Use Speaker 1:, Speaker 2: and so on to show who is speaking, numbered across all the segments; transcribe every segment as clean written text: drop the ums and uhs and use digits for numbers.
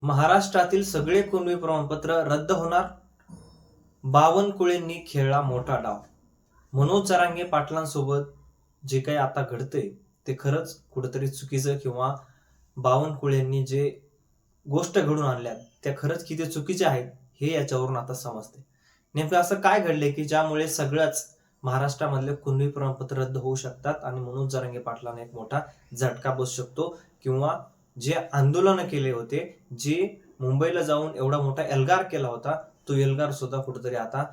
Speaker 1: महाराष्ट्रातील सगळे कुणबी प्रमाणपत्र रद्द होणार. बावनकुळेंनी खेळला मोठा डाव. मनोज जरांगे पाटलांसोबत जे काही आता घडतंय ते खरंच कुठंतरी चुकीचं किंवा बावनकुळेंनी जे गोष्ट घडून आणल्या त्या खरंच किती चुकीच्या आहेत हे याच्यावरून आता समजते. नेमकं असं काय घडलंय की ज्यामुळे सगळंच महाराष्ट्रामधले कुणबी प्रमाणपत्र रद्द होऊ शकतात आणि मनोज जरांगे पाटलांना एक मोठा झटका बसू शकतो किंवा जे आंदोलन केले होते, जे मुंबईला जाऊन एवढा मोठा एल्गार केला होता, तो एल्गार सुद्धा कुठेतरी आता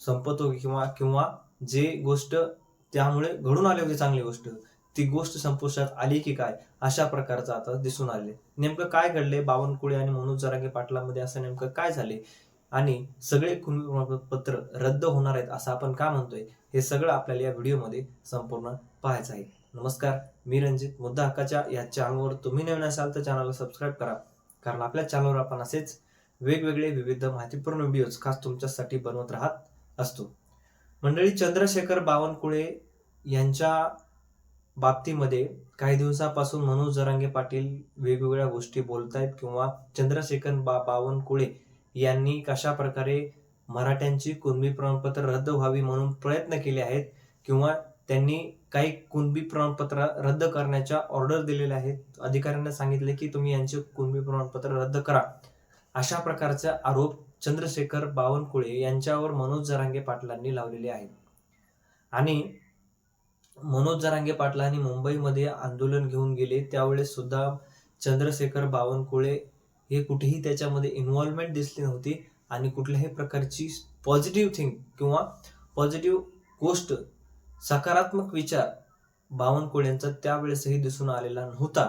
Speaker 1: संपतो किंवा किंवा जे गोष्ट त्यामुळे घडून आली होती चांगली गोष्ट, ती गोष्ट संपुष्टात आली की काय अशा प्रकारचं आता दिसून आले. नेमकं काय घडले बावनकुळे आणि मनोज जरांगे पाटलांमध्ये, असं नेमकं काय झाले आणि सगळे कुणबी पत्र रद्द होणार आहेत असं आपण का म्हणतोय, हे सगळं आपल्याला या व्हिडिओमध्ये संपूर्ण पाहायचं आहे. नमस्कार, मी रणजित. मुद्दा हक्काच्या या चॅनलवर तुम्ही नवीन असाल तर चॅनलला सबस्क्राईब करा, कारण आपल्या चॅनलवर आपण असेच वेगवेगळे विविध माहितीपूर्ण व्हिडिओज खास तुमच्यासाठी बनवत राहत असतो. मंडळी, चंद्रशेखर बावनकुळे यांच्या बाबतीमध्ये काही दिवसापासून मनोज जरांगे पाटील वेगवेगळ्या गोष्टी बोलतायत किंवा चंद्रशेखर बावनकुळे यांनी कशा प्रकारे मराठ्यांची कुणबी प्रमाणपत्र रद्द व्हावी म्हणून प्रयत्न केले आहेत किंवा त्यांनी काही कुणबी प्रमाणपत्र रद्द करण्याच्या ऑर्डर दिलेल्या आहेत. अधिकाऱ्यांना सांगितले की तुम्ही यांचे कुणबी प्रमाणपत्र रद्द करा. अशा प्रकारचे आरोप चंद्रशेखर बावनकुळे यांच्यावर मनोज जरांगे पाटलांनी लावलेले आहेत. आणि मनोज जरांगे पाटलांनी मुंबईमध्ये आंदोलन घेऊन गेले त्यावेळेस सुद्धा चंद्रशेखर बावनकुळे हे कुठेही त्याच्यामध्ये इन्व्हॉल्वमेंट दिसली नव्हती आणि कुठल्याही प्रकारची पॉझिटिव्ह थिंग किंवा पॉझिटिव्ह गोष्ट, सकारात्मक विचार बावनकुळेंचा त्यावेळेसही दिसून आलेला नव्हता.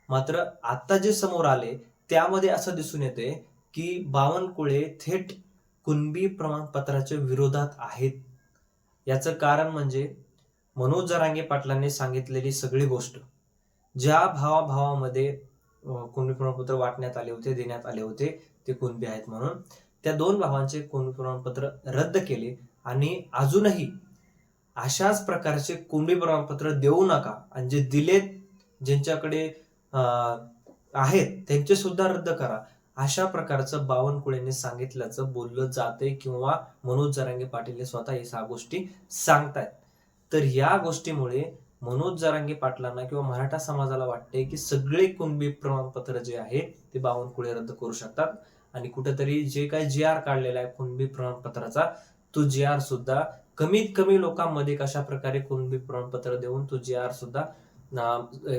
Speaker 1: मात्र आता जे समोर आले त्यामध्ये असं दिसून येते की बावनकुळे थेट कुणबी प्रमाणपत्राच्या विरोधात आहेत. याचं कारण म्हणजे मनोज जरांगे पाटलांनी सांगितलेली सगळी गोष्ट, ज्या भावाभावामध्ये कुणबी प्रमाणपत्र वाटण्यात आले होते, देण्यात आले होते, ते कुणबी आहेत म्हणून त्या दोन भावांचे कुणबी प्रमाणपत्र रद्द केले आणि अजूनही अशाच प्रकारचे कुणबी प्रमाणपत्र देऊ नका आणि जे दिलेत, ज्यांच्याकडे आहेत त्यांचे सुद्धा रद्द करा, अशा प्रकारचं बावनकुळेंनी सांगितल्याचं बोललं जाते किंवा मनोज जरांगे पाटील हे स्वतः या गोष्टी सांगतायत. तर या गोष्टीमुळे मनोज जरांगे पाटलांना किंवा मराठा समाजाला वाटते की सगळे कुणबी प्रमाणपत्र जे आहे ते बावनकुळे रद्द करू शकतात आणि कुठेतरी जे काही GR काढलेला आहे कुणबी प्रमाणपत्राचा, तो GR सुद्धा कमीत कमी लोकांमध्ये कशा प्रकारे कुणबी प्रमाणपत्र देऊन तो GR सुद्धा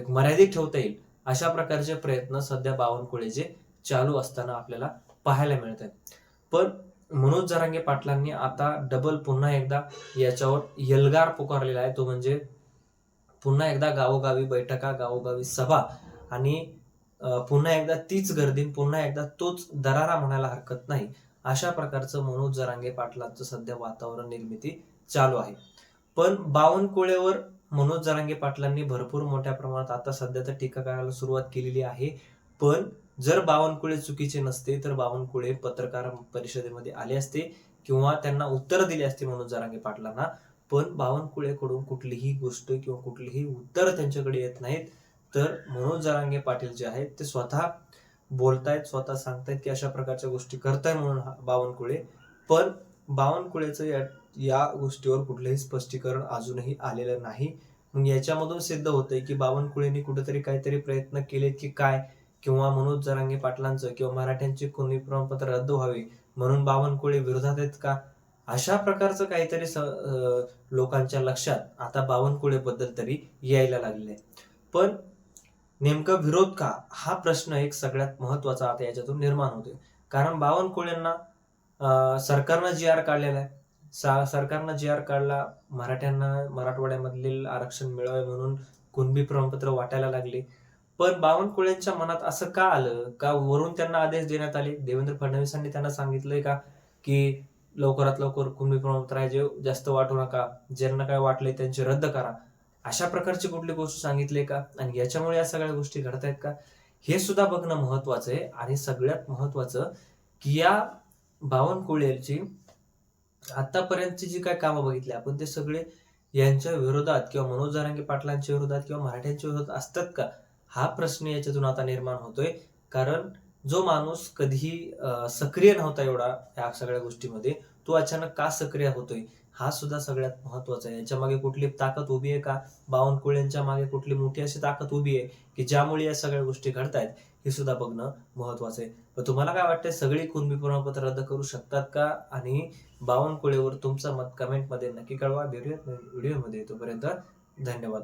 Speaker 1: मर्यादित ठेवता येईल अशा प्रकारचे प्रयत्न सध्या बावनकुळेचे चालू असताना आपल्याला पाहायला मिळत आहेत. पण मनोज जरांगे पाटलांनी आता डबल पुन्हा एकदा याच्यावर एल्गार पुकारलेला आहे. तो म्हणजे पुन्हा एकदा गावोगावी बैठका, गावोगावी सभा आणि पुन्हा एकदा तीच गर्दी, पुन्हा एकदा तोच दरारा म्हणायला हरकत नाही, अशा प्रकारचं मनोज जरांगे पाटलांचं सध्या वातावरण निर्मिती चालू आहे. पण बावनकुळेवर मनोज जरांगे पाटलांनी भरपूर मोठ्या प्रमाणात आता सध्या तर टीका करायला सुरुवात केलेली आहे. पण जर बावनकुळे चुकीचे नसते तर बावनकुळे पत्रकार परिषदेमध्ये आले असते किंवा त्यांना उत्तर दिली असते मनोज जरांगे पाटलांना. पण बावनकुळेकडून कुठलीही गोष्ट किंवा कुठलीही उत्तर त्यांच्याकडे येत नाहीत. तर मनोज जरांगे पाटील जे आहेत ते स्वतः बोलतायत, स्वतः सांगतायत की अशा प्रकारच्या गोष्टी करताय म्हणून बावनकुळे. पण बावनकुळेचं या गोष्टीवर कुठलंही स्पष्टीकरण अजूनही आलेलं नाही. मग याच्यामधून सिद्ध होतंय की बावनकुळेंनी कुठेतरी काहीतरी प्रयत्न केलेत की काय, किंवा मनोज जरांगे पाटलांचं किंवा मराठ्यांचे कुणबी प्रमाणपत्र रद्द व्हावे म्हणून बावनकुळे विरोधात आहेत का, अशा प्रकारचं काहीतरी लोकांच्या लक्षात आता बावनकुळे बद्दल तरी यायला लागले. पण नेमका विरोध का, हा प्रश्न एक सगळ्यात महत्वाचा आता याच्यातून निर्माण होतोय. कारण बावनकुळेंना सरकारनं GR काढलेला आहे. सरकारनं GR काढला, मराठ्यांना मराठवाड्यामधील आरक्षण मिळावे म्हणून कुणबी प्रमाणपत्र वाटायला लागले. पण बावनकुळेंच्या मनात असं का आलं, का वरून त्यांना आदेश देण्यात आले, देवेंद्र फडणवीसांनी त्यांना सांगितलंय का की लवकरात लवकर कुणबी प्रमाणपत्र आहे जे जास्त वाटू नका, ज्यांना काय वाटले त्यांचे रद्द करा, अशा प्रकारची कुठली गोष्ट सांगितली का आणि याच्यामुळे या सगळ्या गोष्टी घडतायत का, हे सुद्धा बघणं महत्वाचं आहे. आणि सगळ्यात महत्वाचं की या बावनकुळेची आतापर्यंतची जी काय कामं बघितली आपण ते सगळे यांच्या विरोधात किंवा मनोज जरांगे पाटलांच्या विरोधात किंवा मराठ्यांच्या विरोधात असतात का, हा प्रश्न याच्यातून आता निर्माण होतोय. कारण जो माणूस कधीही सक्रिय नव्हता एवढा या सगळ्या गोष्टीमध्ये, तो अचानक का सक्रिय होतोय? हा सुद्धा सगळ्यात महत्त्वाचा आहे. याच्यामागे कुठली ताकद उभी आहे का? बावनकुळेंच्या मागे कुठली मोठी अशी ताकद उभी आहे, की ज्यामुळे या सगळ्या गोष्टी घडतायत, हे सुद्धा बघणं महत्त्वाचं आहे. तर तुम्हाला काय वाटतंय, सगळी कुणबी प्रमाणपत्र रद्द करू शकतात का? आणि बावनकुळेवर तुमचं मत कमेंटमध्ये नक्की कळवा. भेटूयात नवीन व्हिडिओमध्ये. तोपर्यंत धन्यवाद.